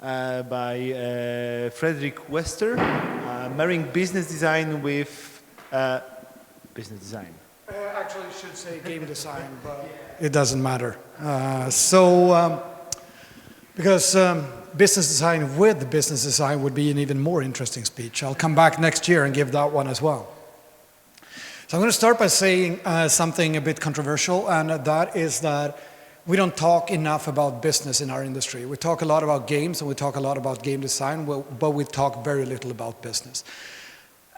by Fredrik Wester, marrying business design with business design. Actually, you should say game design, but it doesn't matter. Because business design with business design would be an even more interesting speech. I'll come back next year and give that one as well. So I'm going to start by saying something a bit controversial, and that is that we don't talk enough about business in our industry. We talk a lot about games and we talk a lot about game design, but we talk very little about business.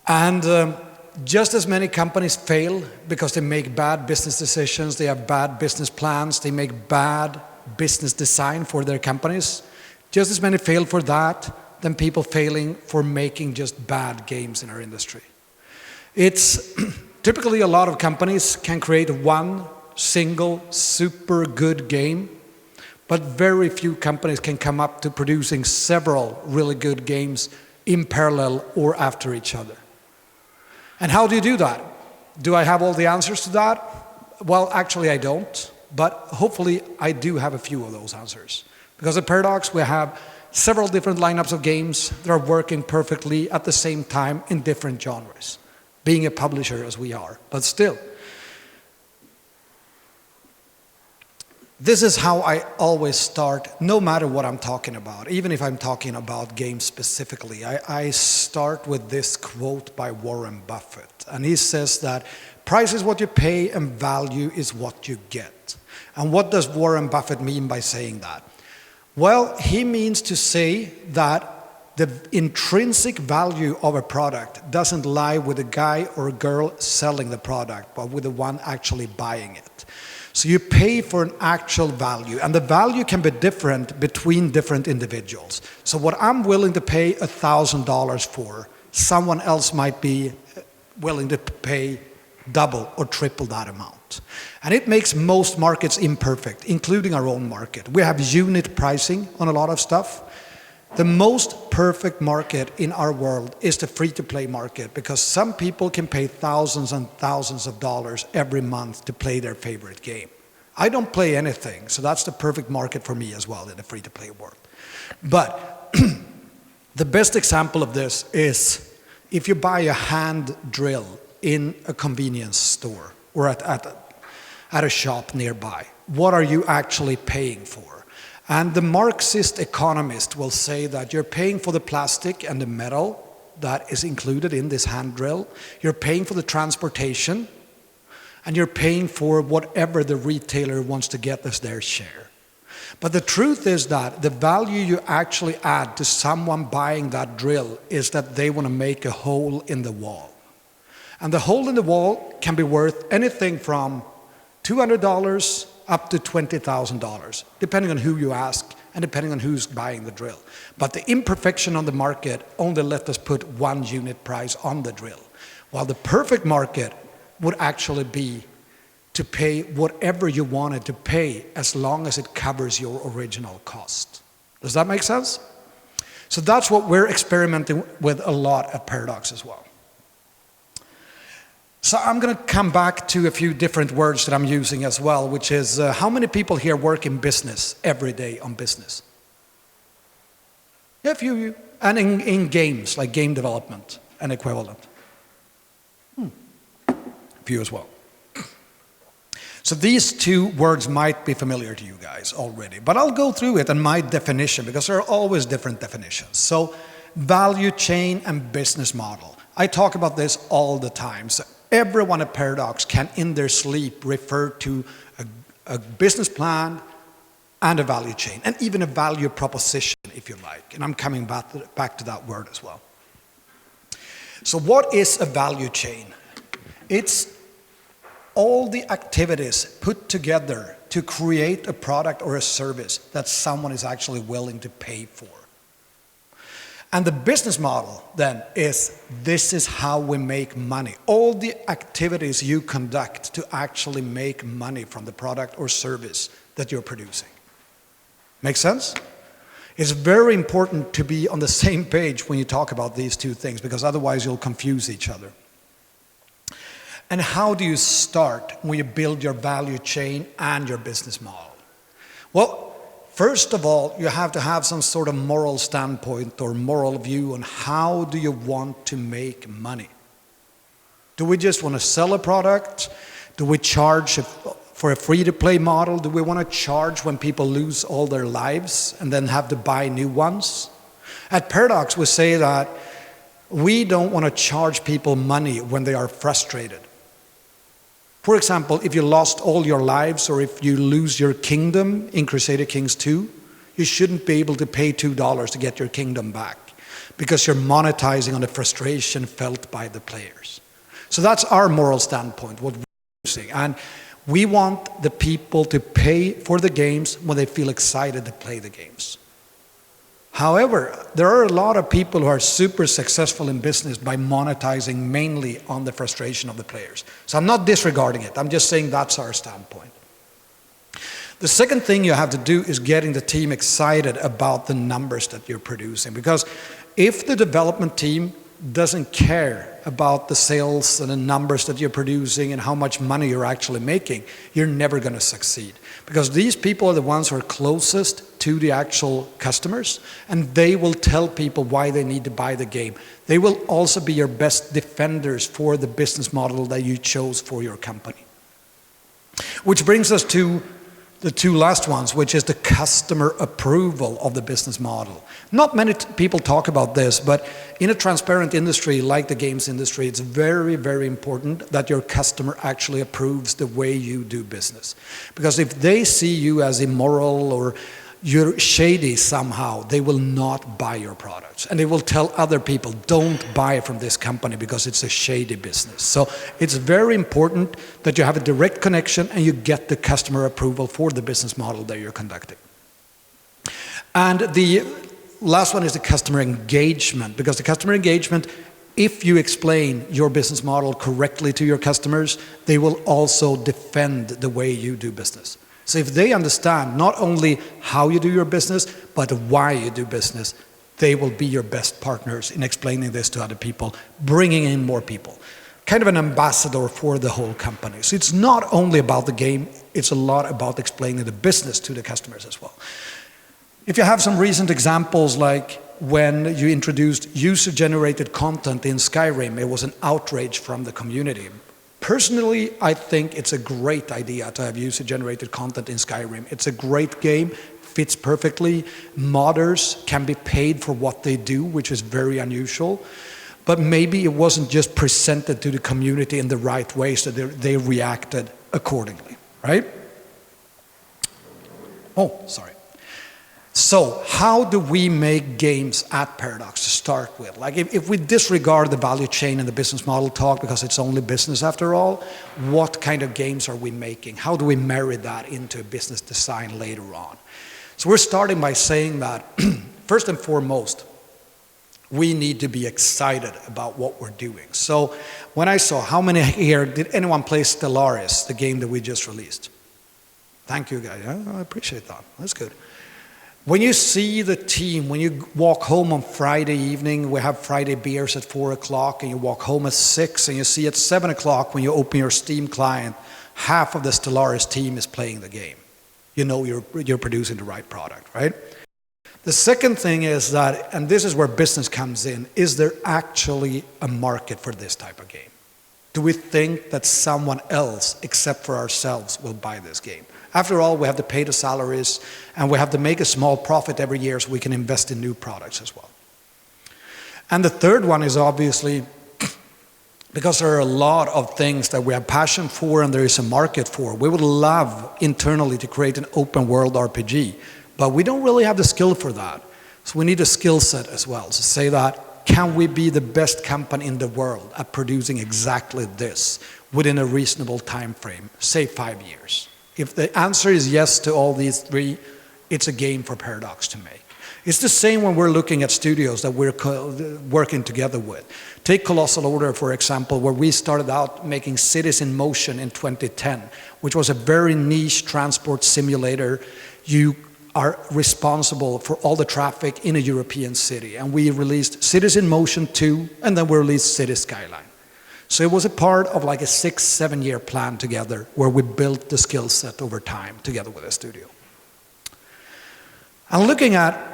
And just as many companies fail because they make bad business decisions, they have bad business plans, they make bad business design for their companies, just as many fail for that than people failing for making just bad games in our industry. It's typically a lot of companies can create one single super good game, but very few companies can come up to producing several really good games in parallel or after each other. And how do you do that? Do I have all the answers to that? Well, actually I don't, but hopefully I do have a few of those answers. Because at Paradox we have several different lineups of games that are working perfectly at the same time in different genres, being a publisher as we are, but still. This is how I always start, no matter what I'm talking about, even if I'm talking about games specifically. I start with this quote by Warren Buffett. And he says that price is what you pay and value is what you get. And what does Warren Buffett mean by saying that? Well, he means to say that the intrinsic value of a product doesn't lie with the guy or girl selling the product, but with the one actually buying it. So you pay for an actual value, and the value can be different between different individuals. So what I'm willing to pay $1,000 for, someone else might be willing to pay double or triple that amount. And it makes most markets imperfect, including our own market. We have unit pricing on a lot of stuff. The most perfect market in our world is the free-to-play market, because some people can pay thousands and thousands of dollars every month to play their favorite game. I don't play anything, so that's the perfect market for me as well in the free-to-play world. But the best example of this is if you buy a hand drill in a convenience store or at a shop nearby. What are you actually paying for? And the Marxist economist will say that you're paying for the plastic and the metal that is included in this hand drill. You're paying for the transportation, and you're paying for whatever the retailer wants to get as their share. But the truth is that the value you actually add to someone buying that drill is that they want to make a hole in the wall. And the hole in the wall can be worth anything from $200 up to $20,000, depending on who you ask and depending on who's buying the drill. But the imperfection on the market only let us put one unit price on the drill, while the perfect market would actually be to pay whatever you wanted to pay as long as it covers your original cost. Does that make sense? So that's what we're experimenting with a lot at Paradox as well. So I'm going to come back to a few different words that I'm using as well, which is how many people here work in business every day on business? Yeah, a few of you. And in games, like game development and equivalent. A few as well. So these two words might be familiar to you guys already, but I'll go through it and my definition, because there are always different definitions. So value chain and business model. I talk about this all the time. So everyone at Paradox can in their sleep refer to a business plan and a value chain, and even a value proposition if you like. And I'm coming back to that word as well. So what is a value chain? It's all the activities put together to create a product or a service that someone is actually willing to pay for. And the business model then is, this is how we make money. All the activities you conduct to actually make money from the product or service that you're producing. Make sense? It's very important to be on the same page when you talk about these two things, because otherwise you'll confuse each other. And how do you start when you build your value chain and your business model? Well, First of all, you have to have some sort of moral standpoint or moral view on how do you want to make money. Do we just want to sell a product? Do we charge for a free-to-play model? Do we want to charge when people lose all their lives and then have to buy new ones? At Paradox, we say that we don't want to charge people money when they are frustrated. For example, if you lost all your lives or if you lose your kingdom in Crusader Kings 2, you shouldn't be able to pay $2 to get your kingdom back because you're monetizing on the frustration felt by the players. So that's our moral standpoint, what we're using. And we want the people to pay for the games when they feel excited to play the games. However, there are a lot of people who are super successful in business by monetizing mainly on the frustration of the players. So I'm not disregarding it. I'm just saying that's our standpoint. The second thing you have to do is getting the team excited about the numbers that you're producing. Because if the development team doesn't care about the sales and the numbers that you're producing and how much money you're actually making, you're never going to succeed. Because these people are the ones who are closest to the actual customers, and they will tell people why they need to buy the game. They will also be your best defenders for the business model that you chose for your company. Which brings us to the two last ones, which is the customer approval of the business model. Not many people talk about this, but in a transparent industry like the games industry, it's very, very important that your customer actually approves the way you do business. Because if they see you as immoral or you're shady somehow, they will not buy your products. And they will tell other people, don't buy from this company because it's a shady business. So it's very important that you have a direct connection and you get the customer approval for the business model that you're conducting. And the last one is the customer engagement, because the customer engagement, if you explain your business model correctly to your customers, they will also defend the way you do business. So if they understand not only how you do your business, but why you do business, they will be your best partners in explaining this to other people, bringing in more people. Kind of an ambassador for the whole company. So it's not only about the game, it's a lot about explaining the business to the customers as well. If you have some recent examples, like when you introduced user-generated content in Skyrim, it was an outrage from the community. Personally, I think it's a great idea to have user-generated content in Skyrim. It's a great game, fits perfectly. Modders can be paid for what they do, which is very unusual. But maybe it wasn't just presented to the community in the right way, so they reacted accordingly, right? Oh, sorry. So how do we make games at Paradox to start with? Like if we disregard the value chain and the business model talk because it's only business after all, what kind of games are we making? How do we marry that into business design later on? So we're starting by saying that first and foremost, we need to be excited about what we're doing. So when I saw how many here, did anyone play Stellaris, the game that we just released? Thank you guys, I appreciate that, that's good. When you see the team, when you walk home on Friday evening, we have Friday beers at 4 o'clock, and you walk home at 6, and you see at 7 o'clock when you open your Steam client, half of the Stellaris team is playing the game. You know you're producing the right product, right? The second thing is that, and this is where business comes in, is there actually a market for this type of game? Do we think that someone else, except for ourselves, will buy this game? After all, we have to pay the salaries, and we have to make a small profit every year so we can invest in new products as well. And the third one is obviously, because there are a lot of things that we have passion for and there is a market for, we would love internally to create an open world RPG, but we don't really have the skill for that. So we need a skill set as well to say that, can we be the best company in the world at producing exactly this within a reasonable time frame, say 5 years? If the answer is yes to all these three, it's a game for Paradox to make. It's the same when we're looking at studios that we're working together with. Take Colossal Order, for example, where we started out making Cities in Motion in 2010, which was a very niche transport simulator. You are responsible for all the traffic in a European city. And we released Cities in Motion 2, and then we released City Skyline. So it was a part of like a 6-7 year plan together where we built the skill set over time together with a studio. And looking at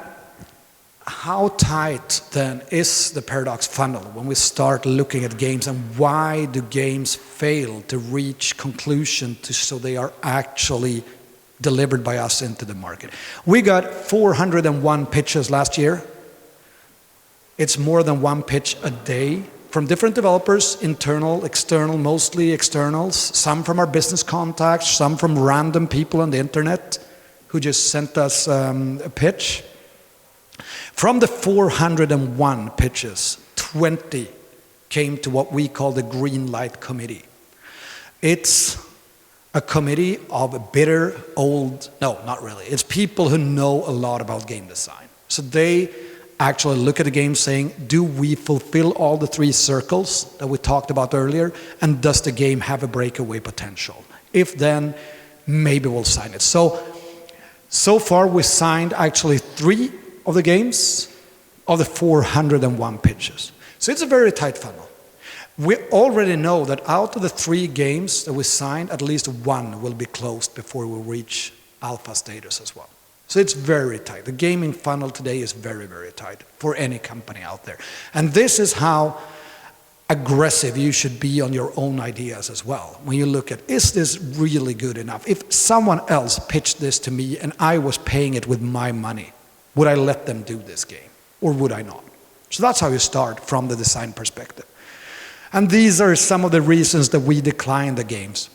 how tight then is the paradox funnel when we start looking at games, and why do games fail to reach conclusion so they are actually delivered by us into the market? We got 401 pitches last year. It's more than one pitch a day from different developers, internal, external, mostly externals, some from our business contacts, some from random people on the internet who just sent us a pitch. From the 401 pitches, 20 came to what we call the Green Light Committee. It's a committee of bitter, old, no, not really. It's people who know a lot about game design. So they actually look at the game saying, do we fulfill all the 3 circles that we talked about earlier? And does the game have a breakaway potential? If then, maybe we'll sign it. So far we signed actually 3 of the games of the 401 pitches. So it's a very tight funnel. We already know that out of the 3 games that we signed, at least 1 will be closed before we reach alpha status as well. So it's very tight. The gaming funnel today is very, very tight for any company out there. And this is how aggressive you should be on your own ideas as well. When you look at, is this really good enough? If someone else pitched this to me and I was paying it with my money, would I let them do this game or would I not? So that's how you start from the design perspective. And these are some of the reasons that we decline the games.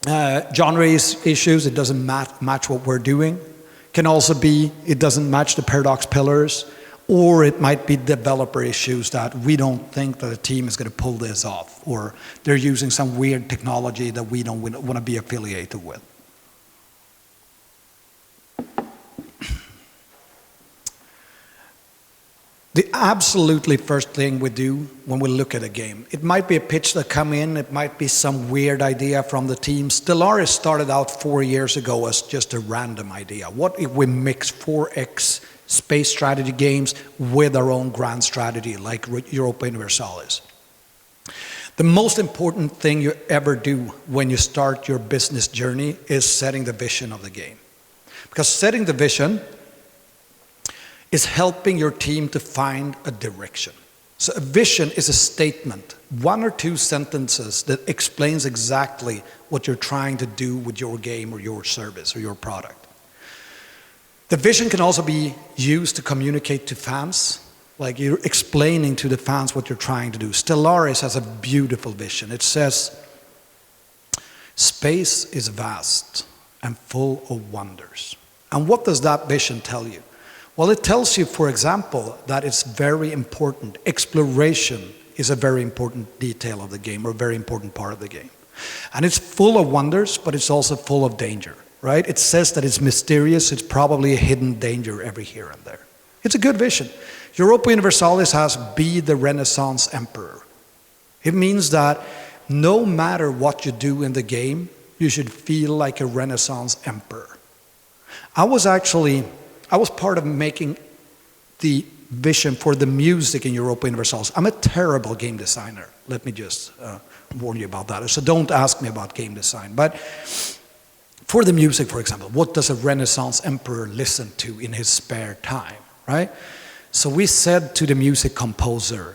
Genre issues, it doesn't match what we're doing. Can also be, it doesn't match the paradox pillars, or it might be developer issues that we don't think that a team is going to pull this off, or they're using some weird technology that we don't want to be affiliated with. The absolutely first thing we do when we look at a game, it might be a pitch that come in, it might be some weird idea from the team. Stellaris started out 4 years ago as just a random idea. What if we mix 4X space strategy games with our own grand strategy like Europa Universalis? The most important thing you ever do when you start your business journey is setting the vision of the game. Because setting the vision is helping your team to find a direction. So a vision is a statement, 1 or 2 sentences that explains exactly what you're trying to do with your game or your service or your product. The vision can also be used to communicate to fans, like you're explaining to the fans what you're trying to do. Stellaris has a beautiful vision. It says, space is vast and full of wonders. And what does that vision tell you? Well, it tells you, for example, that it's very important. Exploration is a very important detail of the game, or a very important part of the game. And it's full of wonders, but it's also full of danger, right? It says that it's mysterious. It's probably a hidden danger every here and there. It's a good vision. Europa Universalis has be the Renaissance Emperor. It means that no matter what you do in the game, you should feel like a Renaissance Emperor. I was part of making the vision for the music in Europa Universalis. I'm a terrible game designer. Let me just warn you about that. So don't ask me about game design. But for the music, for example, what does a Renaissance emperor listen to in his spare time, right? So we said to the music composer,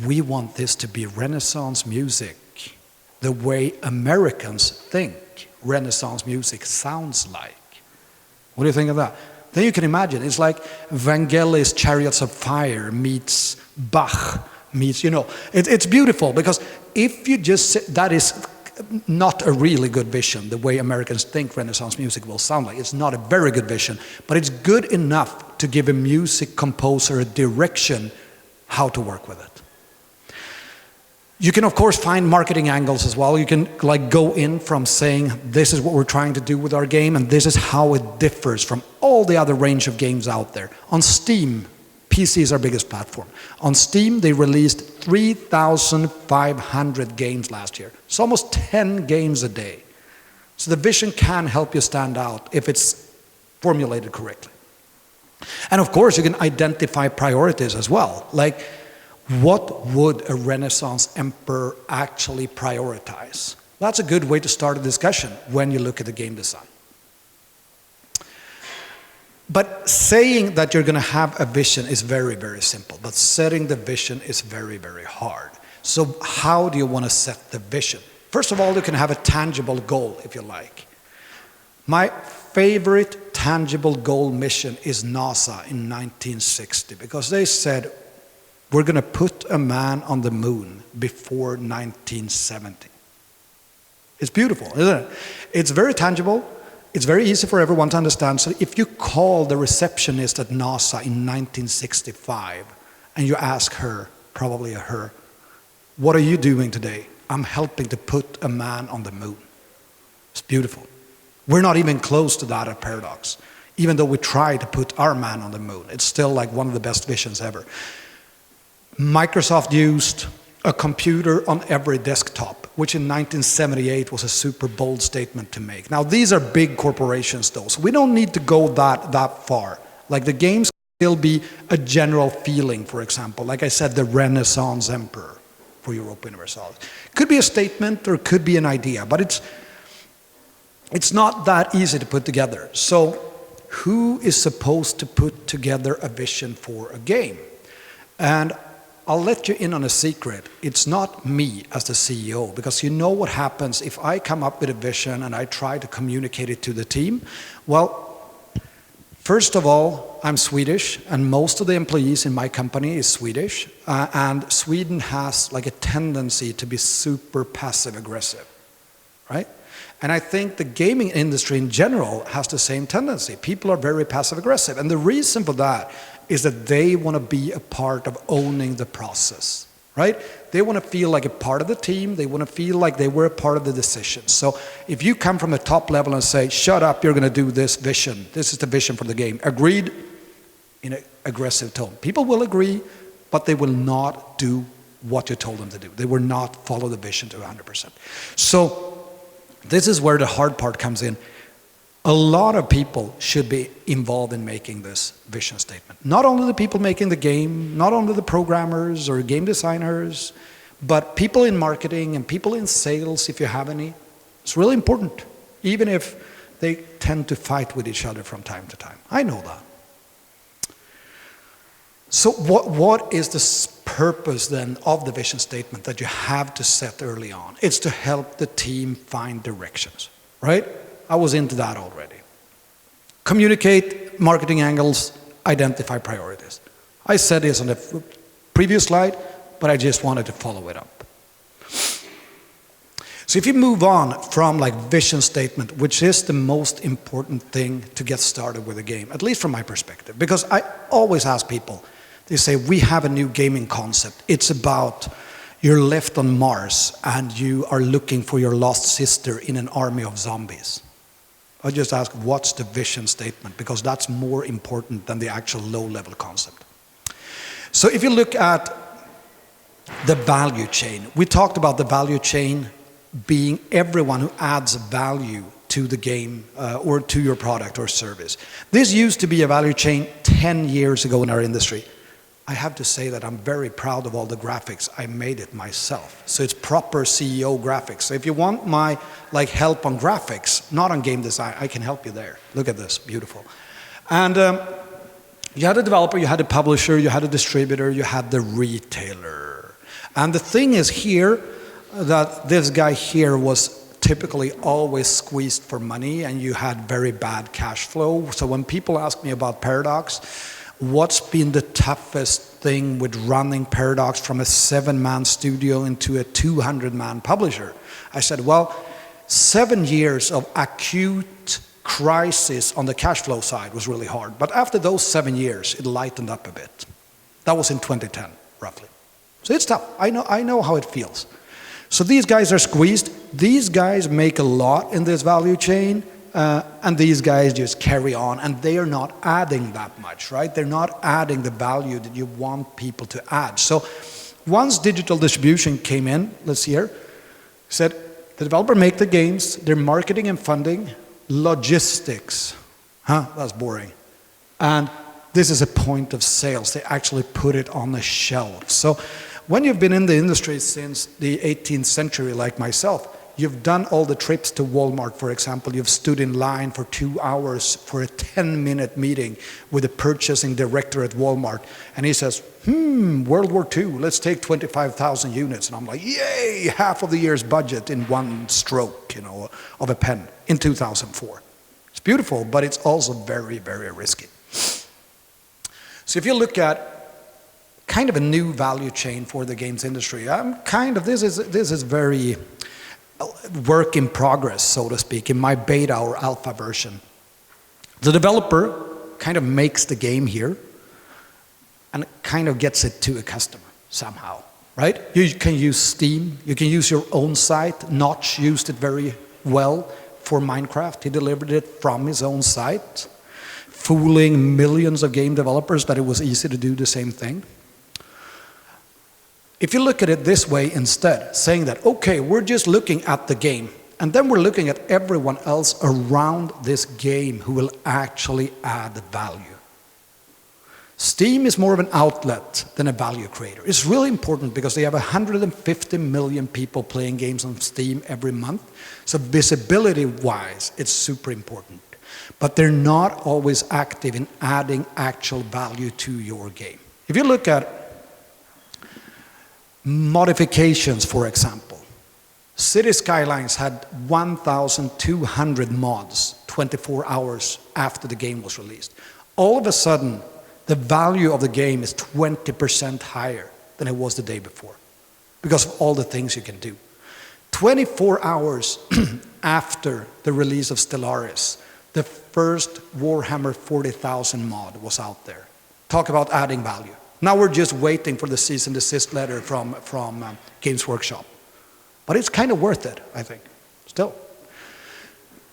we want this to be Renaissance music, the way Americans think Renaissance music sounds like. What do you think of that? Then you can imagine, it's like Vangelis' Chariots of Fire meets Bach, meets, it's beautiful, because if you just say, that is not a really good vision, the way Americans think Renaissance music will sound like. It's not a very good vision, but it's good enough to give a music composer a direction how to work with it. You can, of course, find marketing angles as well. You can go in from saying, this is what we're trying to do with our game, and this is how it differs from all the other range of games out there. On Steam, PC is our biggest platform. On Steam, they released 3,500 games last year. It's almost 10 games a day. So the vision can help you stand out if it's formulated correctly. And of course, you can identify priorities as well. Like, what would a Renaissance emperor actually prioritize? That's a good way to start a discussion when you look at the game design. But saying that you're going to have a vision is very, very simple. But setting the vision is very, very hard. So how do you want to set the vision? First of all, you can have a tangible goal, if you like. My favorite tangible goal mission is NASA in 1960, because they said, we're going to put a man on the moon before 1970. It's beautiful, isn't it? It's very tangible. It's very easy for everyone to understand. So if you call the receptionist at NASA in 1965 and you ask her, probably her, what are you doing today? I'm helping to put a man on the moon. It's beautiful. We're not even close to that at Paradox. Even though we try to put our man on the moon, it's still like one of the best visions ever. Microsoft used a computer on every desktop, which in 1978 was a super bold statement to make. Now, these are big corporations, though, so we don't need to go that far. Like the games can still be a general feeling, for example. Like I said, the Renaissance Emperor for Europa Universalis. Could be a statement or could be an idea, but it's not that easy to put together. So who is supposed to put together a vision for a game? And I'll let you in on a secret. It's not me as the CEO, because you know what happens if I come up with a vision and I try to communicate it to the team. Well, first of all, I'm Swedish, and most of the employees in my company is Swedish, and Sweden has like a tendency to be super passive-aggressive, right? And I think the gaming industry in general has the same tendency. People are very passive-aggressive, and the reason for that is that they want to be a part of owning the process, right? They want to feel like a part of the team. They want to feel like they were a part of the decision. So if you come from the top level and say, shut up, you're going to do this vision. This is the vision for the game. Agreed, in an aggressive tone. People will agree, but they will not do what you told them to do. They will not follow the vision to 100%. So this is where the hard part comes in. A lot of people should be involved in making this vision statement. Not only the people making the game, not only the programmers or game designers, but people in marketing and people in sales, if you have any. It's really important, even if they tend to fight with each other from time to time. I know that. So what is the purpose then of the vision statement that you have to set early on? It's to help the team find directions, right? I was into that already. Communicate marketing angles, identify priorities. I said this on the previous slide, but I just wanted to follow it up. So if you move on from like vision statement, which is the most important thing to get started with a game, at least from my perspective, because I always ask people, they say, we have a new gaming concept. It's about you're left on Mars and you are looking for your lost sister in an army of zombies. I just ask, what's the vision statement? Because that's more important than the actual low-level concept. So if you look at the value chain, we talked about the value chain being everyone who adds value to the game or to your product or service. This used to be a value chain 10 years ago in our industry. I have to say that I'm very proud of all the graphics. I made it myself. So it's proper CEO graphics. So if you want my help on graphics, not on game design, I can help you there. Look at this, beautiful. And you had a developer, you had a publisher, you had a distributor, you had the retailer. And the thing is here that this guy here was typically always squeezed for money, and you had very bad cash flow. So when people ask me about Paradox, what's been the toughest thing with running Paradox from a 7-man studio into a 200-man publisher? I said, well, 7 years of acute crisis on the cash flow side was really hard. But after those 7 years, it lightened up a bit. That was in 2010, roughly. So it's tough. I know how it feels. So these guys are squeezed. These guys make a lot in this value chain. And these guys just carry on, and they are not adding that much, right? They're not adding the value that you want people to add. So once digital distribution came in, let's see here, said the developer make the games, their marketing and funding, logistics, that's boring. And this is a point of sales. They actually put it on the shelf. So when you've been in the industry since the 18th century like myself, You've done all the trips to Walmart, for example. You've stood in line for 2 hours for a 10-minute meeting with the purchasing director at Walmart. And he says, World War II, let's take 25,000 units. And I'm like, yay, half of the year's budget in one stroke, of a pen in 2004. It's beautiful, but it's also very, very risky. So if you look at kind of a new value chain for the games industry, this is very work in progress, so to speak, in my beta or alpha version. The developer kind of makes the game here and kind of gets it to a customer somehow, right? You can use Steam, you can use your own site. Notch used it very well for Minecraft. He delivered it from his own site, fooling millions of game developers that it was easy to do the same thing. If you look at it this way instead, saying that, okay, we're just looking at the game, and then we're looking at everyone else around this game who will actually add value. Steam is more of an outlet than a value creator. It's really important because they have 150 million people playing games on Steam every month. So visibility-wise, it's super important. But they're not always active in adding actual value to your game. If you look at modifications, for example, City Skylines had 1,200 mods 24 hours after the game was released. All of a sudden, the value of the game is 20% higher than it was the day before because of all the things you can do. 24 hours after the release of Stellaris, the first Warhammer 40,000 mod was out there. Talk about adding value. Now we're just waiting for the cease and desist letter from Games Workshop. But it's kind of worth it, I think, still.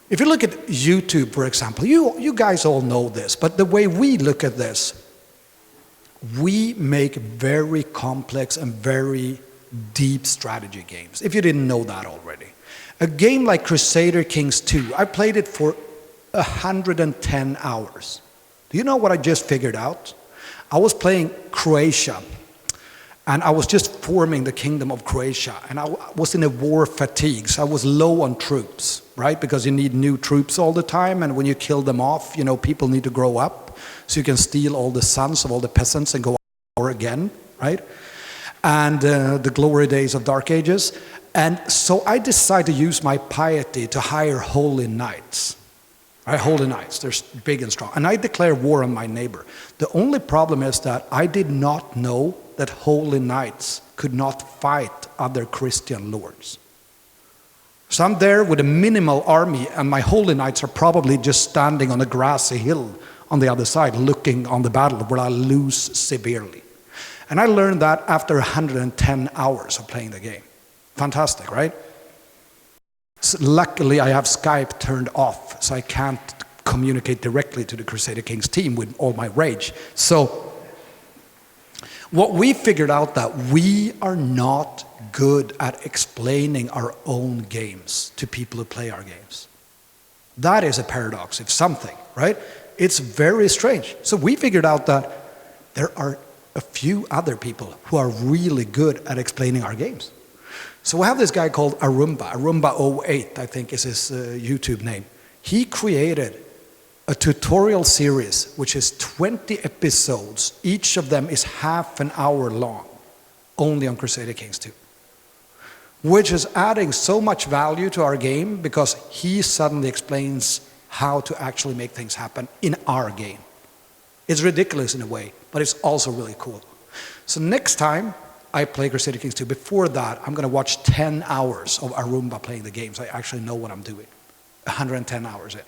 If you look at YouTube, for example, you guys all know this, but the way we look at this, we make very complex and very deep strategy games, if you didn't know that already. A game like Crusader Kings 2, I played it for 110 hours. Do you know what I just figured out? I was playing Croatia, and I was just forming the Kingdom of Croatia, and I was in a war fatigue, so I was low on troops, right? Because you need new troops all the time, and when you kill them off, people need to grow up, so you can steal all the sons of all the peasants and go war again, right? And the glory days of Dark Ages. And so I decided to use my piety to hire holy knights. Holy knights, they're big and strong. And I declare war on my neighbor. The only problem is that I did not know that holy knights could not fight other Christian lords. So I'm there with a minimal army, and my holy knights are probably just standing on a grassy hill on the other side, looking on the battle where I lose severely. And I learned that after 110 hours of playing the game. Fantastic, right? So luckily, I have Skype turned off, so I can't communicate directly to the Crusader Kings team with all my rage. So what we figured out that we are not good at explaining our own games to people who play our games. That is a paradox, if something, right? It's very strange. So we figured out that there are a few other people who are really good at explaining our games. So we have this guy called Arumba08, I think is his YouTube name. He created a tutorial series, which is 20 episodes. Each of them is half an hour long, only on Crusader Kings 2. Which is adding so much value to our game because he suddenly explains how to actually make things happen in our game. It's ridiculous in a way, but it's also really cool. So next time I play Crusader Kings 2, before that, I'm going to watch 10 hours of Arumba playing the games. I actually know what I'm doing. 110 hours in.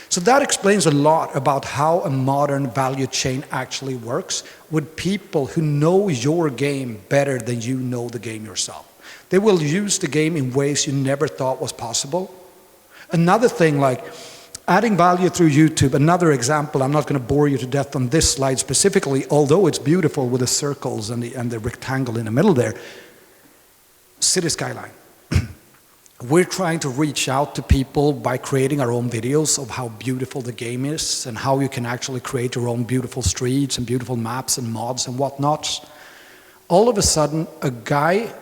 So that explains a lot about how a modern value chain actually works with people who know your game better than you know the game yourself. They will use the game in ways you never thought was possible. Another thing like adding value through YouTube, another example, I'm not going to bore you to death on this slide specifically, although it's beautiful with the circles and the rectangle in the middle there. City Skyline. We're trying to reach out to people by creating our own videos of how beautiful the game is and how you can actually create your own beautiful streets and beautiful maps and mods and whatnot. All of a sudden, a guy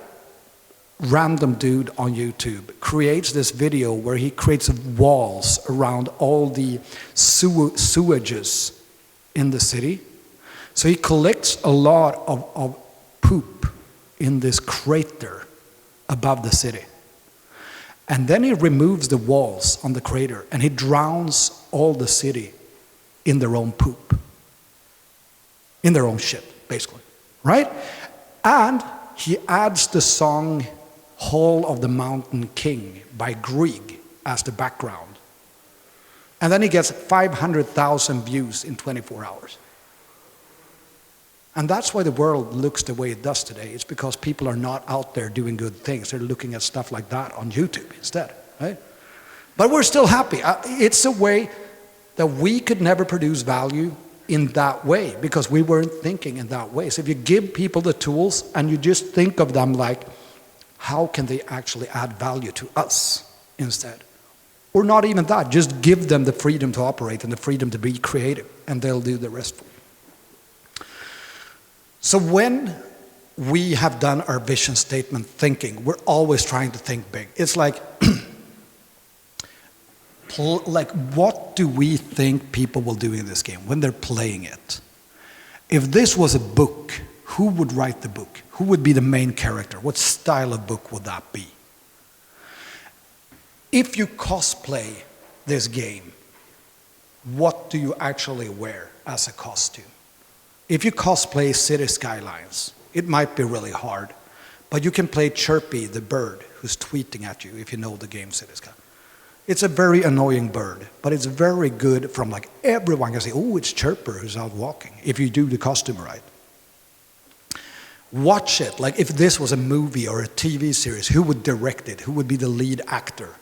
random dude on YouTube creates this video where he creates walls around all the sewages in the city. So he collects a lot of poop in this crater above the city. And then he removes the walls on the crater and he drowns all the city in their own poop. In their own shit, basically. Right? And he adds the song Hall of the Mountain King by Grieg as the background. And then he gets 500,000 views in 24 hours. And that's why the world looks the way it does today. It's because people are not out there doing good things. They're looking at stuff like that on YouTube instead, right? But we're still happy. It's a way that we could never produce value in that way because we weren't thinking in that way. So if you give people the tools and you just think of them like, how can they actually add value to us instead? Or not even that, just give them the freedom to operate and the freedom to be creative, and they'll do the rest for you. So when we have done our vision statement thinking, we're always trying to think big. It's like, what do we think people will do in this game when they're playing it? If this was a book, who would write the book? Who would be the main character? What style of book would that be? If you cosplay this game, what do you actually wear as a costume? If you cosplay City Skylines, it might be really hard, but you can play Chirpy the bird who's tweeting at you if you know the game City Skylines. It's a very annoying bird, but it's very good from like everyone can say, oh, it's Chirper who's out walking, if you do the costume right. Watch it, like if this was a movie or a TV series, who would direct it? Who would be the lead actor?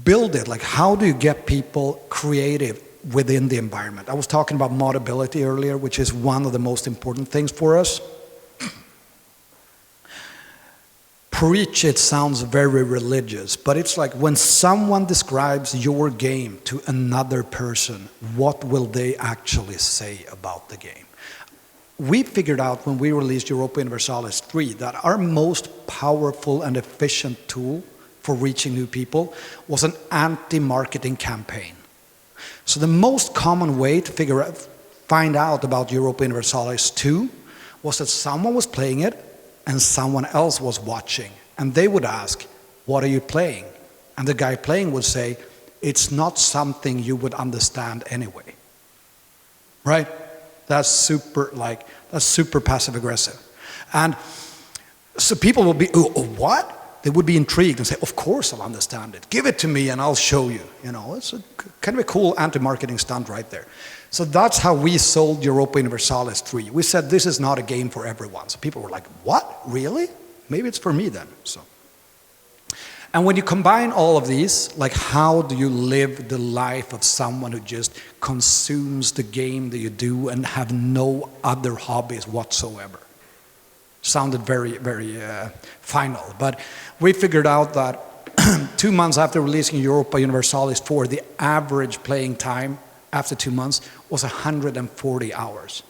Build it, like how do you get people creative within the environment? I was talking about modability earlier, which is one of the most important things for us. Preach, it sounds very religious, but it's like when someone describes your game to another person, what will they actually say about the game? We figured out when we released Europa Universalis 3 that our most powerful and efficient tool for reaching new people was an anti-marketing campaign. So the most common way to find out about Europa Universalis 2 was that someone was playing it and someone else was watching. And they would ask, what are you playing? And the guy playing would say, it's not something you would understand anyway. Right? That's super passive aggressive. And so people will be, oh, what? They would be intrigued and say, of course I'll understand it. Give it to me and I'll show you. You know, it's kind of a cool anti-marketing stunt right there. So that's how we sold Europa Universalis 3. We said this is not a game for everyone. So people were like, what? Really? Maybe it's for me then. So, and when you combine all of these, like how do you live the life of someone who just consumes the game that you do and have no other hobbies whatsoever? Sounded very, very final. But we figured out that 2 months after releasing Europa Universalis 4, the average playing time after 2 months was 140 hours.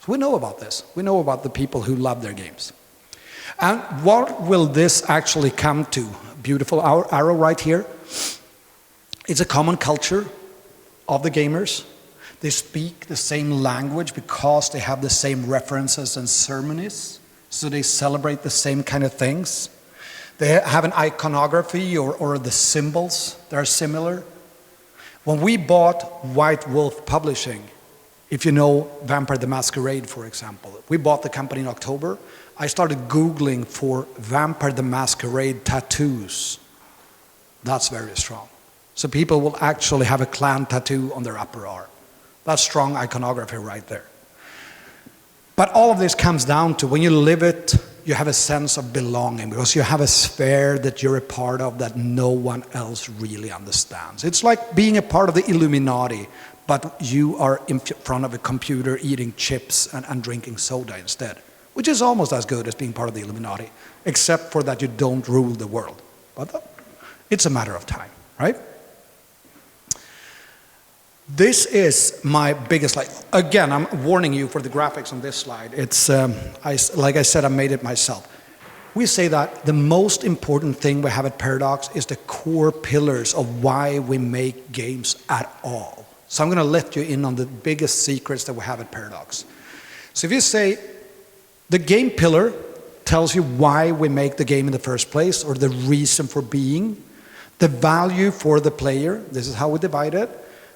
So we know about this. We know about the people who love their games. And what will this actually come to? Beautiful arrow right here. It's a common culture of the gamers. They speak the same language because they have the same references and ceremonies. So they celebrate the same kind of things. They have an iconography or the symbols that are similar. When we bought White Wolf Publishing, if you know Vampire the Masquerade, for example, we bought the company in October. I started Googling for Vampire the Masquerade tattoos. That's very strong. So people will actually have a clan tattoo on their upper arm. That's strong iconography right there. But all of this comes down to when you live it, you have a sense of belonging because you have a sphere that you're a part of that no one else really understands. It's like being a part of the Illuminati, but you are in front of a computer eating chips and drinking soda instead, which is almost as good as being part of the Illuminati, except for that you don't rule the world. But it's a matter of time, right? This is my biggest slide. Again, I'm warning you for the graphics on this slide. It's, like I said, I made it myself. We say that the most important thing we have at Paradox is the core pillars of why we make games at all. So I'm going to let you in on the biggest secrets that we have at Paradox. So if you say the game pillar tells you why we make the game in the first place, or the reason for being, the value for the player, this is how we divide it,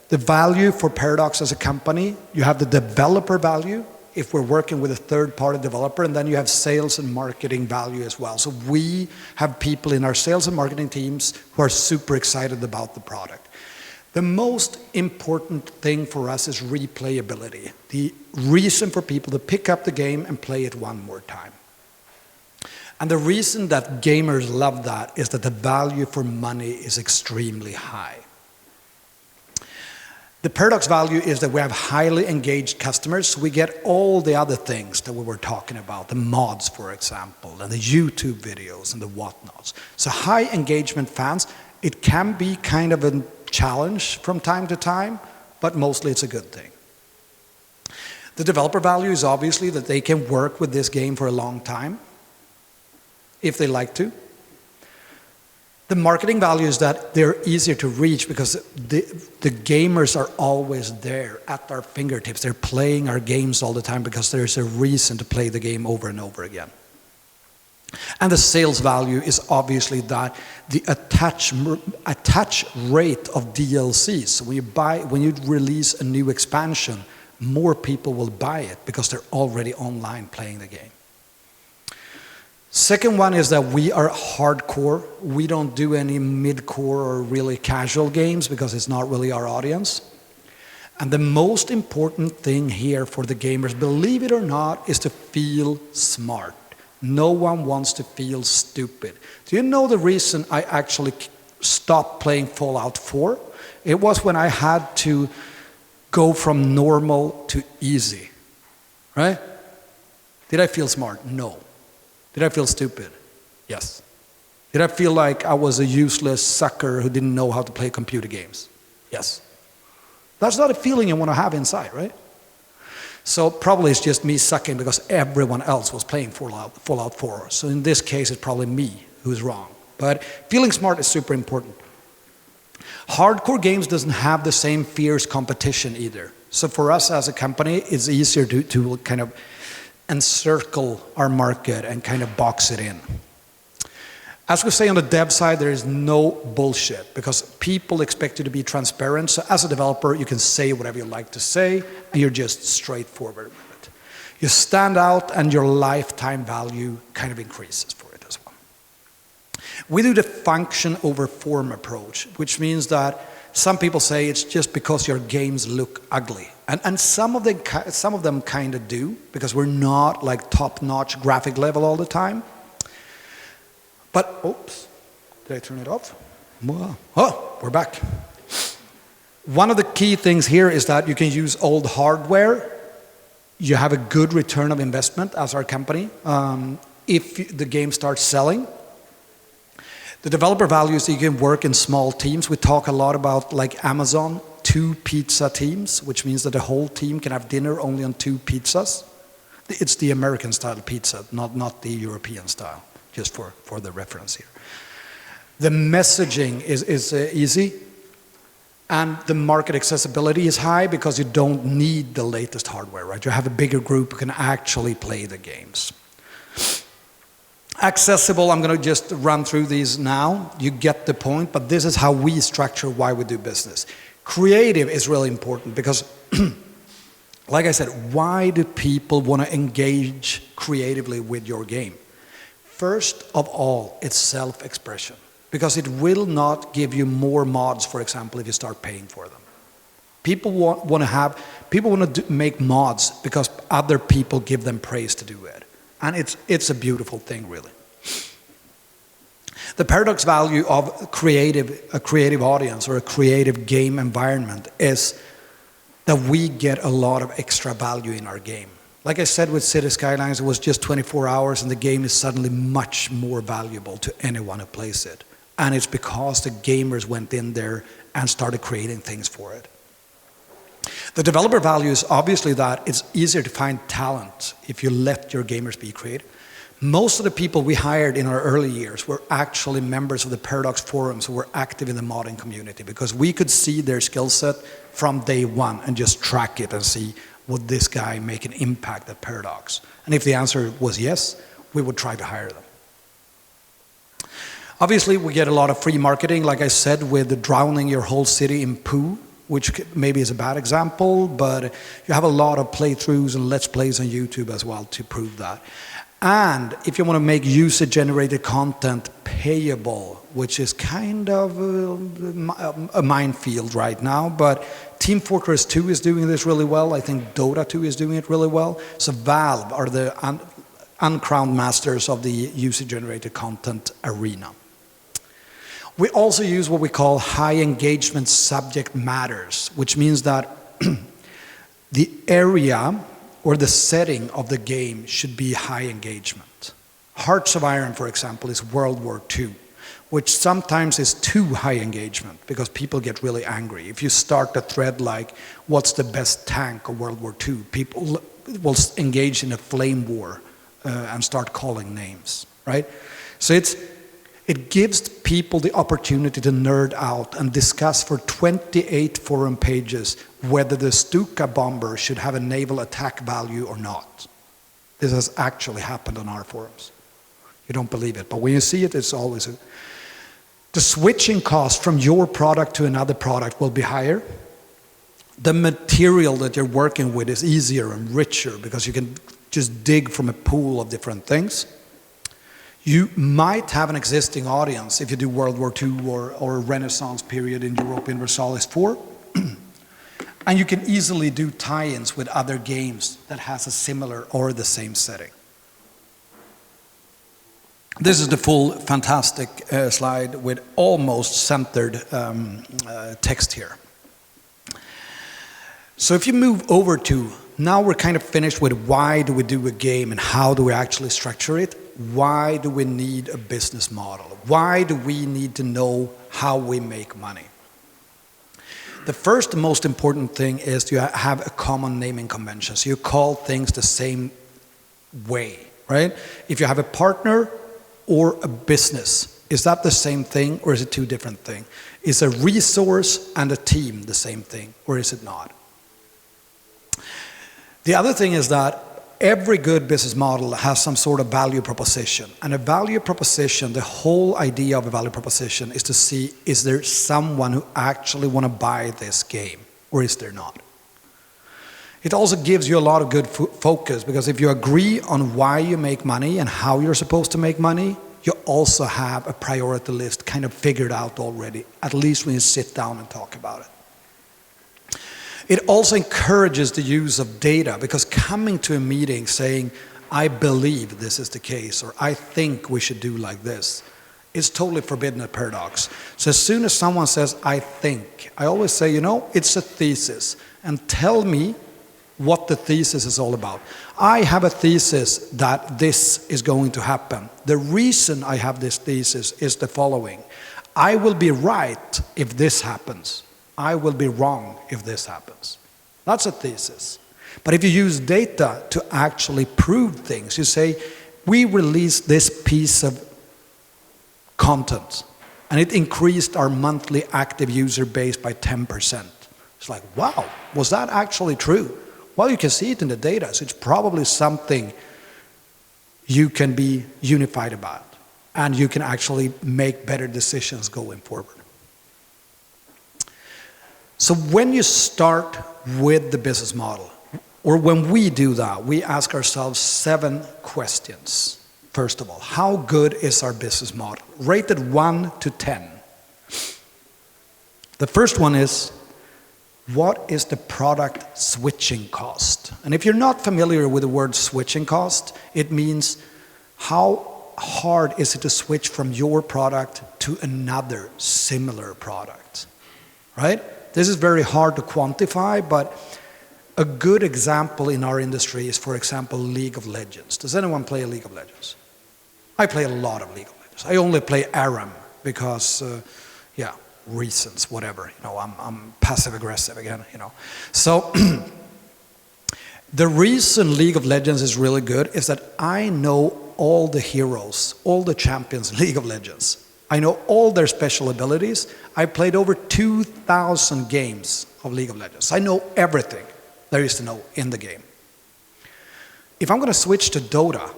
the value for Paradox as a company, you have the developer value, if we're working with a third-party developer, and then you have sales and marketing value as well. So we have people in our sales and marketing teams who are super excited about the product. The most important thing for us is replayability, the reason for people to pick up the game and play it one more time. And the reason that gamers love that is that the value for money is extremely high. The Paradox value is that we have highly engaged customers, so we get all the other things that we were talking about, the mods, for example, and the YouTube videos and the whatnots. So high engagement fans, it can be kind of a challenge from time to time, but mostly it's a good thing. The developer value is obviously that they can work with this game for a long time, if they like to. The marketing value is that they're easier to reach because the gamers are always there at our fingertips. They're playing our games all the time because there's a reason to play the game over and over again. And the sales value is obviously that the attach rate of DLCs. So when you release a new expansion, more people will buy it because they're already online playing the game. Second one is that we are hardcore. We don't do any mid-core or really casual games because it's not really our audience. And the most important thing here for the gamers, believe it or not, is to feel smart. No one wants to feel stupid. Do you know the reason I actually stopped playing Fallout 4? It was when I had to go from normal to easy, right? Did I feel smart? No. Did I feel stupid? Yes. Did I feel like I was a useless sucker who didn't know how to play computer games? Yes. That's not a feeling you want to have inside, right? So probably it's just me sucking because everyone else was playing Fallout 4. So in this case, it's probably me who's wrong. But feeling smart is super important. Hardcore games doesn't have the same fierce competition either. So for us as a company, it's easier to kind of encircle our market and kind of box it in. As we say on the dev side, there is no bullshit because people expect you to be transparent. So as a developer, you can say whatever you like to say, and you're just straightforward with it. You stand out, and your lifetime value kind of increases for it as well. We do the function over form approach, which means that some people say it's just because your games look ugly. And some of them kind of do, because we're not like top-notch graphic level all the time. But, oops, did I turn it off? Oh, we're back. One of the key things here is that you can use old hardware. You have a good return of investment as our company if the game starts selling. The developer value is that you can work in small teams. We talk a lot about, like Amazon, 2 pizza teams, which means that the whole team can have dinner only on 2 pizzas. It's the American style pizza, not the European style, just for the reference here. The messaging is easy, and the market accessibility is high because you don't need the latest hardware, right? You have a bigger group who can actually play the games. Accessible, I'm going to just run through these now. You get the point, but this is how we structure why we do business. Creative is really important because, like I said, why do people want to engage creatively with your game? First of all, it's self-expression, because it will not give you more mods, for example, if you start paying for them. People want to make mods because other people give them praise to do it. And it's a beautiful thing, really. The paradox value of a creative audience or a creative game environment is that we get a lot of extra value in our game. Like I said with City Skylines, it was just 24 hours and the game is suddenly much more valuable to anyone who plays it. And it's because the gamers went in there and started creating things for it. The developer value is obviously that it's easier to find talent if you let your gamers be creative. Most of the people we hired in our early years were actually members of the Paradox forums who were active in the modding community, because we could see their skill set from day one and just track it and see, would this guy make an impact at Paradox? And if the answer was yes, we would try to hire them. Obviously, we get a lot of free marketing, like I said, with drowning your whole city in poo, which maybe is a bad example, but you have a lot of playthroughs and Let's Plays on YouTube as well to prove that. And if you want to make user-generated content payable, which is kind of a minefield right now, but Team Fortress 2 is doing this really well. I think Dota 2 is doing it really well. So Valve are the uncrowned masters of the user-generated content arena. We also use what we call high engagement subject matters, which means that the area or the setting of the game should be high engagement. Hearts of Iron, for example, is World War II, which sometimes is too high engagement because people get really angry. If you start a thread like, what's the best tank of World War II, people will engage in a flame war and start calling names, right? So it gives people the opportunity to nerd out and discuss for 28 forum pages whether the Stuka bomber should have a naval attack value or not. This has actually happened on our forums. You don't believe it, but when you see it, it's always the switching cost from your product to another product will be higher. The material that you're working with is easier and richer because you can just dig from a pool of different things. You might have an existing audience if you do World War II or Renaissance period in Europa Universalis 4. And you can easily do tie-ins with other games that has a similar or the same setting. This is the full fantastic slide with almost centered text here. So if you move over to, now we're kind of finished with why do we do a game and how do we actually structure it? Why do we need a business model? Why do we need to know how we make money? The first and most important thing is to have a common naming convention. So you call things the same way, right? If you have a partner or a business, is that the same thing or is it two different things? Is a resource and a team the same thing or is it not? The other thing is that every good business model has some sort of value proposition. And a value proposition, the whole idea of a value proposition is to see, is there someone who actually want to buy this game or is there not? It also gives you a lot of good focus because if you agree on why you make money and how you're supposed to make money, you also have a priority list kind of figured out already, at least when you sit down and talk about it. It also encourages the use of data because coming to a meeting saying, I believe this is the case, or I think we should do like this, is totally forbidden at Paradox. So as soon as someone says, I think, I always say, you know, it's a thesis, and tell me what the thesis is all about. I have a thesis that this is going to happen. The reason I have this thesis is the following. I will be right if this happens. I will be wrong if this happens. That's a thesis. But if you use data to actually prove things, you say, we released this piece of content and it increased our monthly active user base by 10%. It's like, wow, was that actually true? Well, you can see it in the data, so it's probably something you can be unified about and you can actually make better decisions going forward. So when you start with the business model, or when we do that, we ask ourselves 7 questions. First of all, how good is our business model? Rated 1 to 10. The first one is, what is the product switching cost? And if you're not familiar with the word switching cost, it means how hard is it to switch from your product to another similar product, right? This is very hard to quantify, but a good example in our industry is, for example, League of Legends. Does anyone play League of Legends? I play a lot of League of Legends. I only play ARAM because, reasons, whatever. You know, I'm passive aggressive again, you know. So the reason League of Legends is really good is that I know all the heroes, all the champions in League of Legends. I know all their special abilities. I played over 2,000 games of League of Legends. I know everything there is to know in the game. If I'm going to switch to Dota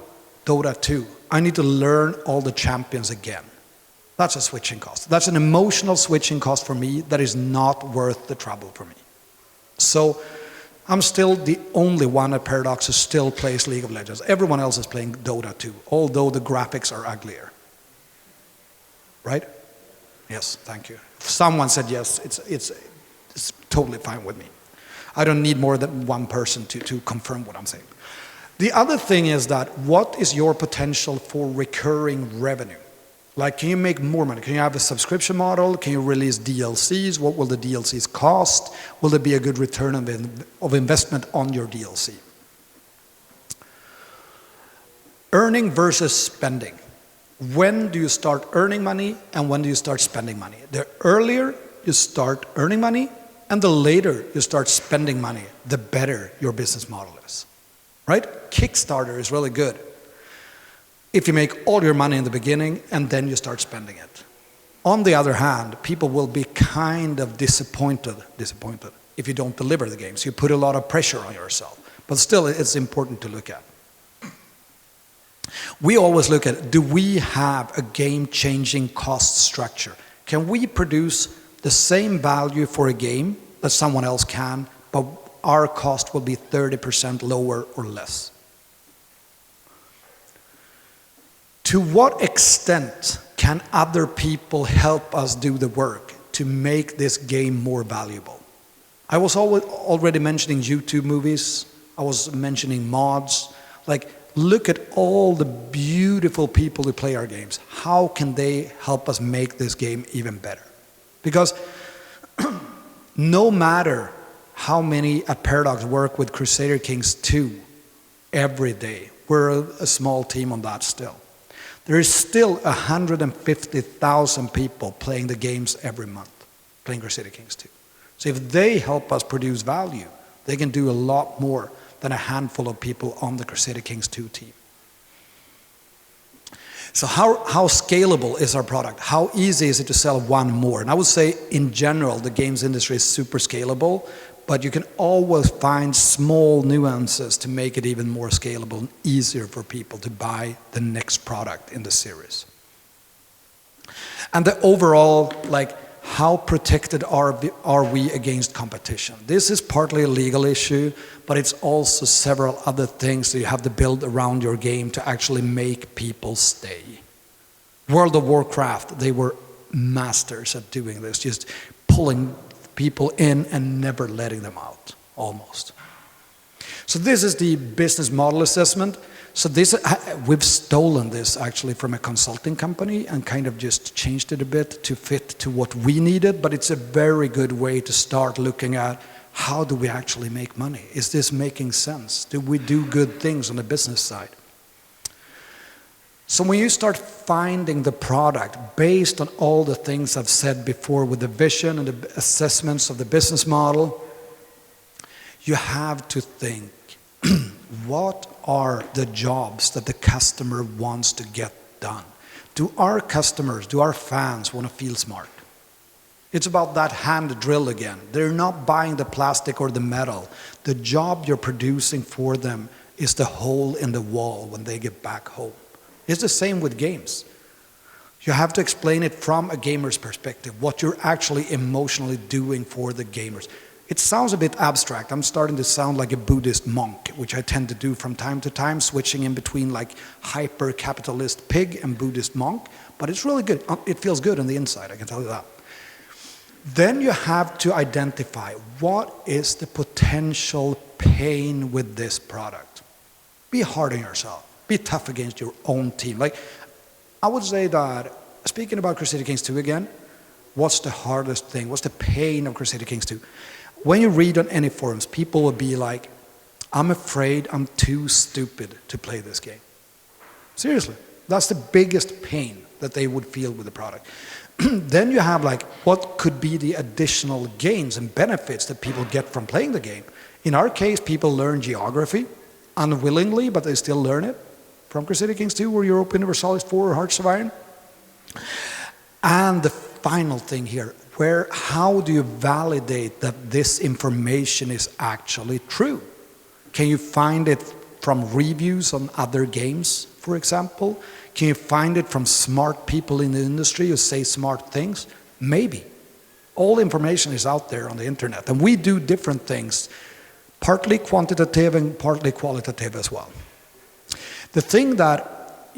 2, I need to learn all the champions again. That's a switching cost. That's an emotional switching cost for me that is not worth the trouble for me. So I'm still the only one at Paradox who still plays League of Legends. Everyone else is playing Dota 2, although the graphics are uglier. Right? Yes, thank you. If someone said yes, it's totally fine with me. I don't need more than one person to confirm what I'm saying. The other thing is that what is your potential for recurring revenue? Like, can you make more money? Can you have a subscription model? Can you release DLCs? What will the DLCs cost? Will there be a good return of investment on your DLC? Earning versus spending. When do you start earning money and when do you start spending money? The earlier you start earning money and the later you start spending money, the better your business model is. Right? Kickstarter is really good if you make all your money in the beginning and then you start spending it. On the other hand, people will be kind of disappointed if you don't deliver the games. You put a lot of pressure on yourself. But still, it's important to look at. We always look at, do we have a game-changing cost structure? Can we produce the same value for a game that someone else can, but our cost will be 30% lower or less? To what extent can other people help us do the work to make this game more valuable? I was already mentioning YouTube movies. I was mentioning mods. Like, look at all the beautiful people who play our games. How can they help us make this game even better? Because no matter how many at Paradox work with Crusader Kings 2 every day, we're a small team on that still. There is still 150,000 people playing the games every month, playing Crusader Kings 2. So if they help us produce value, they can do a lot more than a handful of people on the Crusader Kings 2 team. So how scalable is our product? How easy is it to sell one more? And I would say in general, the games industry is super scalable, but you can always find small nuances to make it even more scalable and easier for people to buy the next product in the series. And the overall, like, how protected are we against competition? This is partly a legal issue, but it's also several other things that you have to build around your game to actually make people stay. World of Warcraft, they were masters at doing this, just pulling people in and never letting them out, almost. So this is the business model assessment. So we've stolen this actually from a consulting company and kind of just changed it a bit to fit to what we needed, but it's a very good way to start looking at how do we actually make money? Is this making sense? Do we do good things on the business side? So when you start finding the product based on all the things I've said before with the vision and the assessments of the business model, you have to think, what are the jobs that the customer wants to get done? Do our customers, do our fans want to feel smart? It's about that hand drill again. They're not buying the plastic or the metal. The job you're producing for them is the hole in the wall when they get back home. It's the same with games. You have to explain it from a gamer's perspective, what you're actually emotionally doing for the gamers. It sounds a bit abstract. I'm starting to sound like a Buddhist monk, which I tend to do from time to time, switching in between like hyper-capitalist pig and Buddhist monk. But it's really good. It feels good on the inside, I can tell you that. Then you have to identify what is the potential pain with this product. Be hard on yourself. Be tough against your own team. Like, I would say that, speaking about Crusader Kings 2 again, what's the hardest thing? What's the pain of Crusader Kings 2? When you read on any forums, people will be like, I'm afraid I'm too stupid to play this game. Seriously, that's the biggest pain that they would feel with the product. Then you have like, what could be the additional gains and benefits that people get from playing the game? In our case, people learn geography unwillingly, but they still learn it. from Crusader Kings 2 or Europa Universalis 4 or Hearts of Iron. And the final thing here, how do you validate that this information is actually true? Can you find it from reviews on other games, for example? Can you find it from smart people in the industry who say smart things? Maybe. All information is out there on the internet, and we do different things, partly quantitative and partly qualitative as well. The thing that,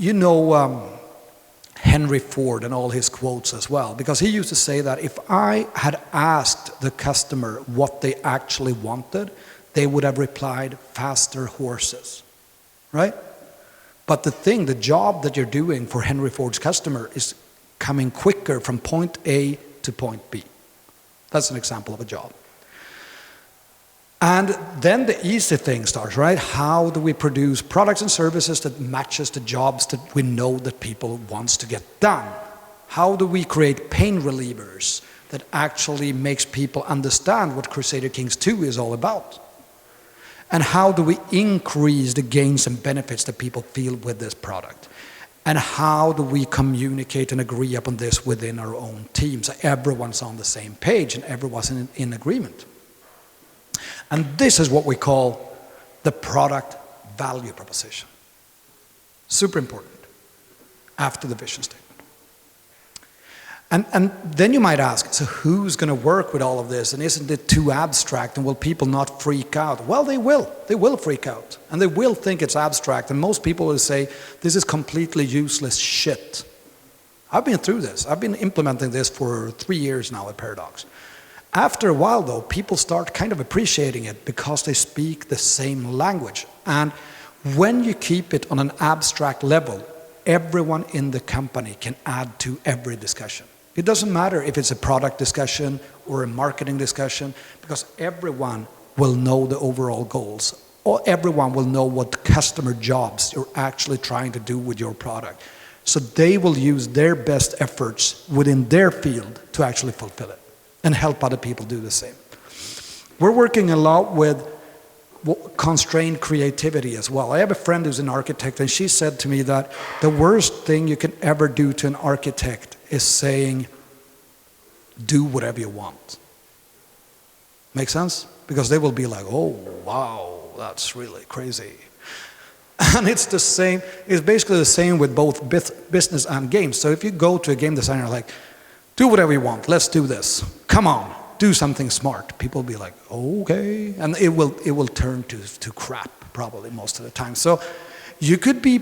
Henry Ford and all his quotes as well, because he used to say that if I had asked the customer what they actually wanted, they would have replied, faster horses, right? But the job that you're doing for Henry Ford's customer is coming quicker from point A to point B. That's an example of a job. And then the easy thing starts, right? How do we produce products and services that matches the jobs that we know that people wants to get done? How do we create pain relievers that actually makes people understand what Crusader Kings 2 is all about? And how do we increase the gains and benefits that people feel with this product? And how do we communicate and agree upon this within our own teams so everyone's on the same page and everyone's in agreement? And this is what we call the product value proposition. Super important after the vision statement. And then you might ask, so who's going to work with all of this? And isn't it too abstract? And will people not freak out? Well, they will. They will freak out. And they will think it's abstract. And most people will say, this is completely useless shit. I've been through this. I've been implementing this for 3 years now at Paradox. After a while, though, people start kind of appreciating it because they speak the same language. And when you keep it on an abstract level, everyone in the company can add to every discussion. It doesn't matter if it's a product discussion or a marketing discussion, because everyone will know the overall goals, or everyone will know what customer jobs you're actually trying to do with your product. So they will use their best efforts within their field to actually fulfill it and help other people do the same. We're working a lot with constrained creativity as well. I have a friend who's an architect, and she said to me that the worst thing you can ever do to an architect is saying, do whatever you want. Make sense? Because they will be like, oh, wow, that's really crazy. And it's the same, it's basically the same with both business and games. So if you go to a game designer like, do whatever you want, let's do this, come on, do something smart. People will be like, okay, and it will turn to crap probably most of the time. So you could be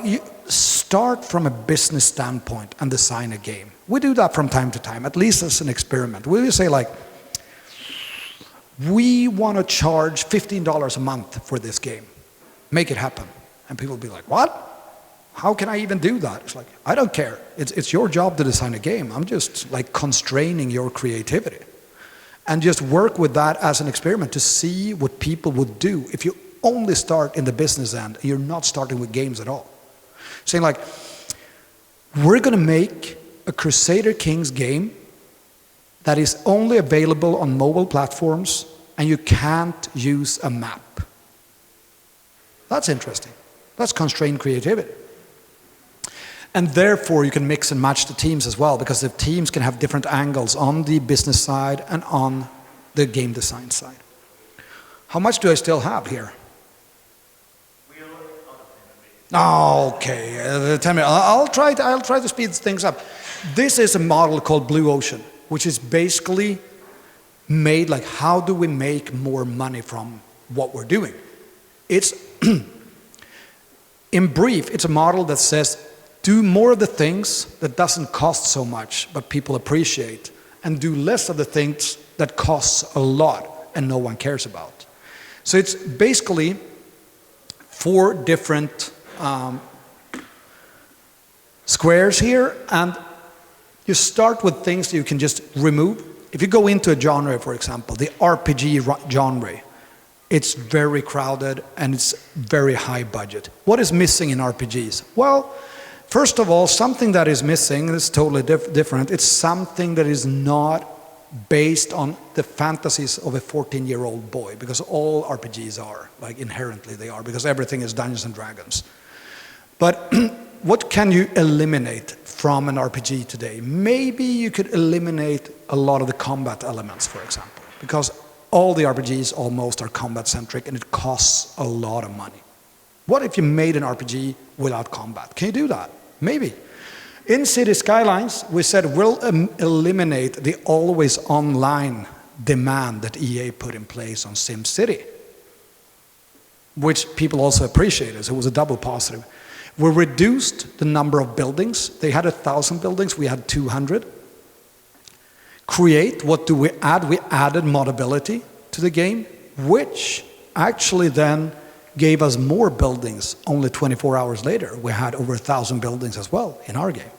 you start from a business standpoint and design a game. We do that from time to time, at least as an experiment. We say like, we want to charge $15 a month for this game. Make it happen. And people will be like, what? How can I even do that? It's like, I don't care. It's your job to design a game. I'm just like constraining your creativity. And just work with that as an experiment to see what people would do if you only start in the business end and you're not starting with games at all. Saying like, we're going to make a Crusader Kings game that is only available on mobile platforms and you can't use a map. That's interesting. That's constrained creativity. And therefore you can mix and match the teams as well, because the teams can have different angles on the business side and on the game design side. How much do I still have here? Okay, 10 minutes. I'll try to speed things up. This is a model called Blue Ocean, which is basically made like, how do we make more money from what we're doing? It's, in brief, it's a model that says, do more of the things that doesn't cost so much, but people appreciate, and do less of the things that costs a lot and no one cares about. So it's basically 4 different squares here, and you start with things that you can just remove. If you go into a genre, for example, the RPG genre, it's very crowded and it's very high budget. What is missing in RPGs? Well, first of all, something that is missing is totally different. It's something that is not based on the fantasies of a 14-year-old boy, because all RPGs are, like inherently they are, because everything is Dungeons and Dragons. But what can you eliminate from an RPG today? Maybe you could eliminate a lot of the combat elements, for example, because all the RPGs almost are combat-centric and it costs a lot of money. What if you made an RPG without combat? Can you do that? Maybe. In City Skylines, we said we'll eliminate the always online demand that EA put in place on SimCity, which people also appreciated, so it was a double positive. We reduced the number of buildings. They had 1,000 buildings, we had 200. Create, what do we add? We added modability to the game, which actually then gave us more buildings only 24 hours later. We had over 1,000 buildings as well in our game.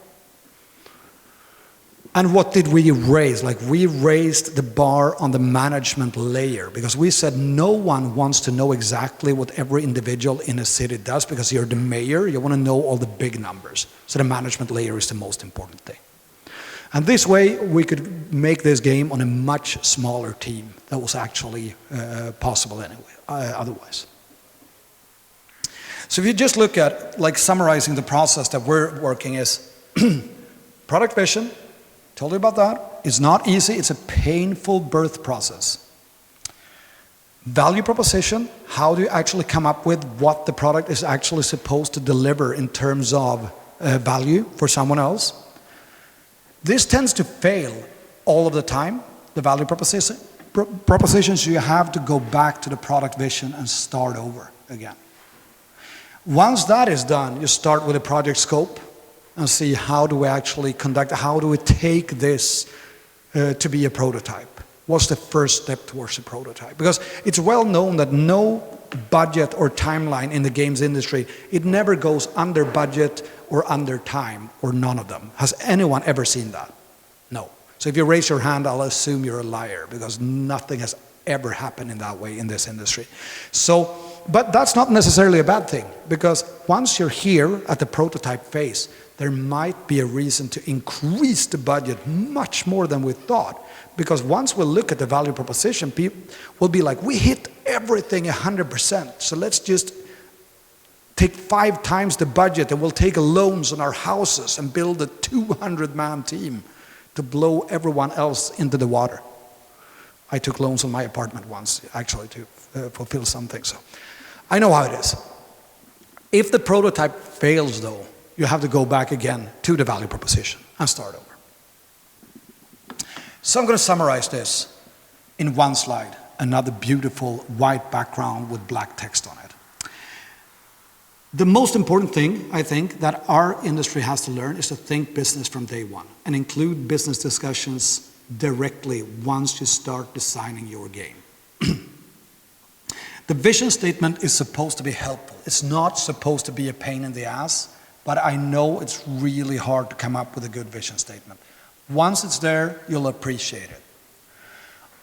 And what did we raise? Like, we raised the bar on the management layer because we said no one wants to know exactly what every individual in a city does because you're the mayor, you want to know all the big numbers. So the management layer is the most important thing. And this way we could make this game on a much smaller team that was actually possible anyway, otherwise. So if you just look at, like, summarizing the process that we're working is product vision. Told you about that. It's not easy, it's a painful birth process. Value proposition, how do you actually come up with what the product is actually supposed to deliver in terms of value for someone else? This tends to fail all of the time, the value propositions. You have to go back to the product vision and start over again. Once that is done, you start with a project scope and see how do we actually conduct, how do we take this to be a prototype? What's the first step towards a prototype? Because it's well known that no budget or timeline in the games industry, it never goes under budget or under time, or none of them. Has anyone ever seen that? No. So if you raise your hand, I'll assume you're a liar, because nothing has ever happened in that way in this industry. So, but that's not necessarily a bad thing, because once you're here at the prototype phase, there might be a reason to increase the budget much more than we thought. Because once we look at the value proposition, people will be like, we hit everything 100%, so let's just take 5 times the budget and we'll take loans on our houses and build a 200-man team to blow everyone else into the water. I took loans on my apartment once, actually, to fulfill something, so I know how it is. If the prototype fails, though, you have to go back again to the value proposition and start over. So I'm going to summarize this in one slide, another beautiful white background with black text on it. The most important thing, I think, that our industry has to learn is to think business from day one and include business discussions directly once you start designing your game. The vision statement is supposed to be helpful. It's not supposed to be a pain in the ass, but I know it's really hard to come up with a good vision statement. Once it's there, you'll appreciate it.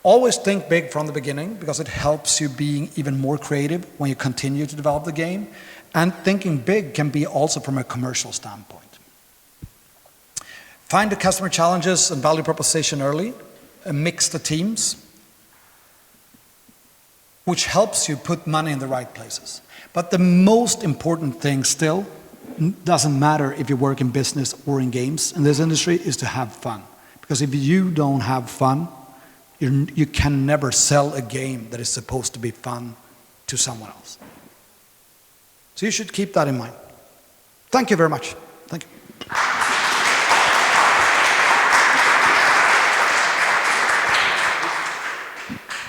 Always think big from the beginning, because it helps you being even more creative when you continue to develop the game. And thinking big can be also from a commercial standpoint. Find the customer challenges and value proposition early, and mix the teams, which helps you put money in the right places. But the most important thing still, doesn't matter if you work in business or in games in this industry, is to have fun. Because if you don't have fun, you can never sell a game that is supposed to be fun to someone else. So you should keep that in mind. Thank you very much. Thank you.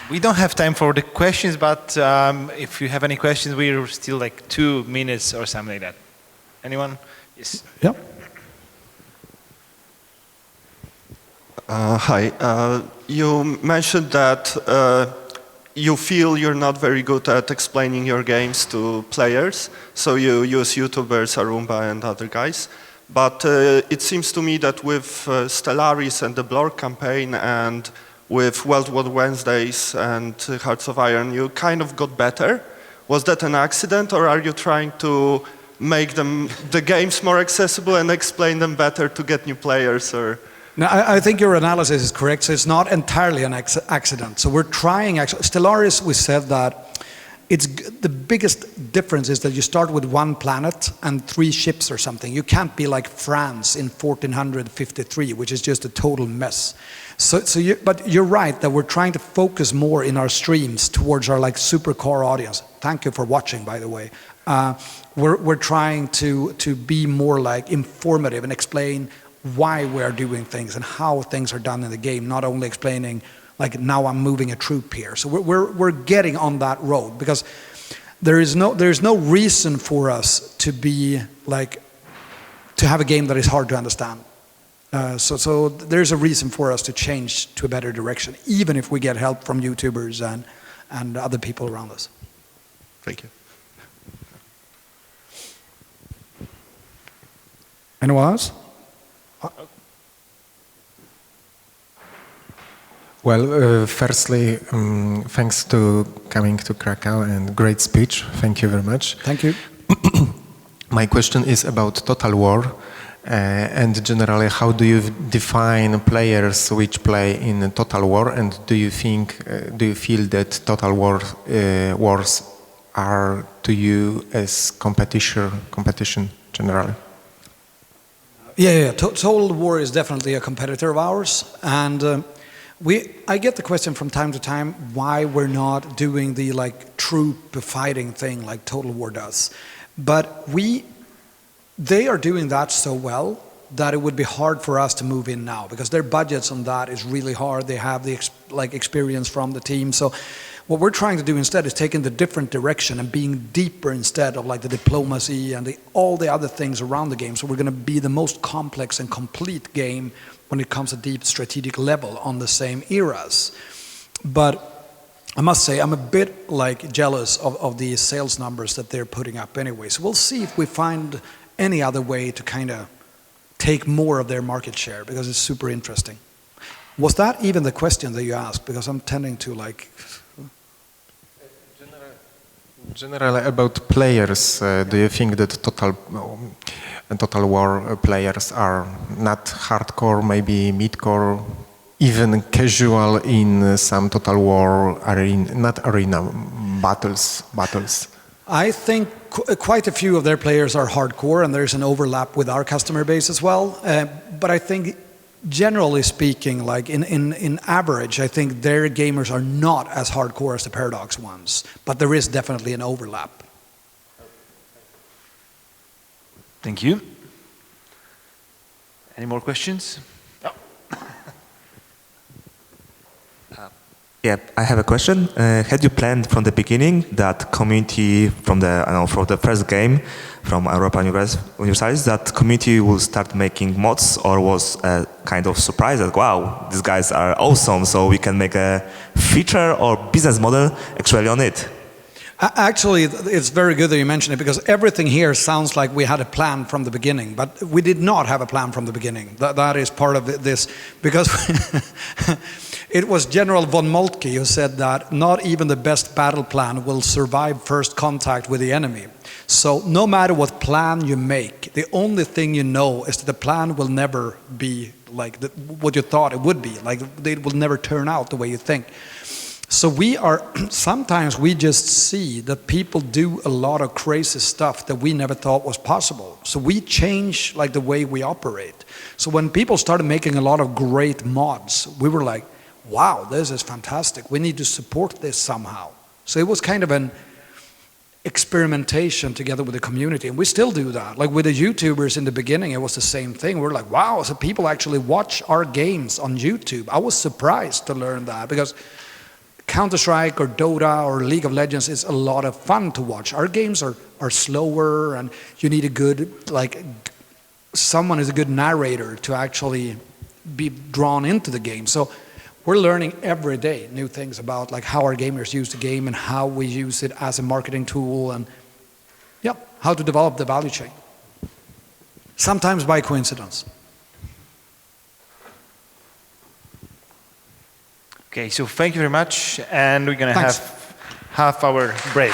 We don't have time for the questions, but if you have any questions, we're still like 2 minutes or something like that. Anyone? Yes. Yeah. Hi. You mentioned that you feel you're not very good at explaining your games to players, so you use YouTubers, Arumba and other guys. But it seems to me that with Stellaris and the Blur campaign and with World War Wednesdays and Hearts of Iron, you kind of got better. Was that an accident, or are you trying to make the games more accessible and explain them better to get new players? Or no, I think your analysis is correct. So it's not entirely an accident. So we're trying, actually. Stellaris, we said that the biggest difference is that you start with one planet and 3 ships or something. You can't be like France in 1453, which is just a total mess. But you're right that we're trying to focus more in our streams towards our like supercar audience. Thank you for watching, by the way. We're trying to be more like informative and explain why we're doing things and how things are done in the game, not only explaining like now I'm moving a troop here. So we're getting on that road because there is no reason for us to be like to have a game that is hard to understand. So there's a reason for us to change to a better direction, even if we get help from YouTubers and other people around us. Thank you. Anyone else? Well, firstly, thanks to coming to Krakow and great speech. Thank you very much. Thank you. My question is about Total War and generally how do you define players which play in Total War, and do you feel that Total War wars are to you as competition generally? Yeah. Total War is definitely a competitor of ours, and I get the question from time to time why we're not doing the like troop fighting thing like Total War does, but they are doing that so well that it would be hard for us to move in now because their budgets on that is really hard. They have the experience from the team. So what we're trying to do instead is take in the different direction and being deeper instead of like the diplomacy and all the other things around the game. So we're going to be the most complex and complete game when it comes to deep strategic level on the same eras. But I must say I'm a bit like jealous of the sales numbers that they're putting up anyway. So we'll see if we find any other way to kind of take more of their market share because it's super interesting. Was that even the question that you asked? Because I'm tending to like... Generally about players, do you think that Total War players are not hardcore, maybe midcore, even casual in some Total War arena battles? I think quite a few of their players are hardcore, and there's an overlap with our customer base as well. But I think, generally speaking, like in average, I think their gamers are not as hardcore as the Paradox ones. But there is definitely an overlap. Thank you. Any more questions? Yeah, I have a question. Had you planned from the beginning that community from the first game from Europa Universalis, that community will start making mods, or was a kind of surprise that wow, these guys are awesome, so we can make a feature or business model actually on it? Actually, it's very good that you mention it because everything here sounds like we had a plan from the beginning, but we did not have a plan from the beginning. That is part of this because it was General von Moltke who said that not even the best battle plan will survive first contact with the enemy. So no matter what plan you make, the only thing you know is that the plan will never be like what you thought it would be. Like it will never turn out the way you think. So sometimes we just see that people do a lot of crazy stuff that we never thought was possible. So we change like the way we operate. So when people started making a lot of great mods, we were like, wow, this is fantastic. We need to support this somehow. So it was kind of an experimentation together with the community. And we still do that. Like with the YouTubers in the beginning, it was the same thing. We're like, wow, so people actually watch our games on YouTube. I was surprised to learn that because Counter-Strike or Dota or League of Legends is a lot of fun to watch. Our games are slower and you need someone is a good narrator to actually be drawn into the game. So we're learning every day new things about like how our gamers use the game and how we use it as a marketing tool and how to develop the value chain. Sometimes by coincidence. Okay, so thank you very much, and we're going to have half-hour break.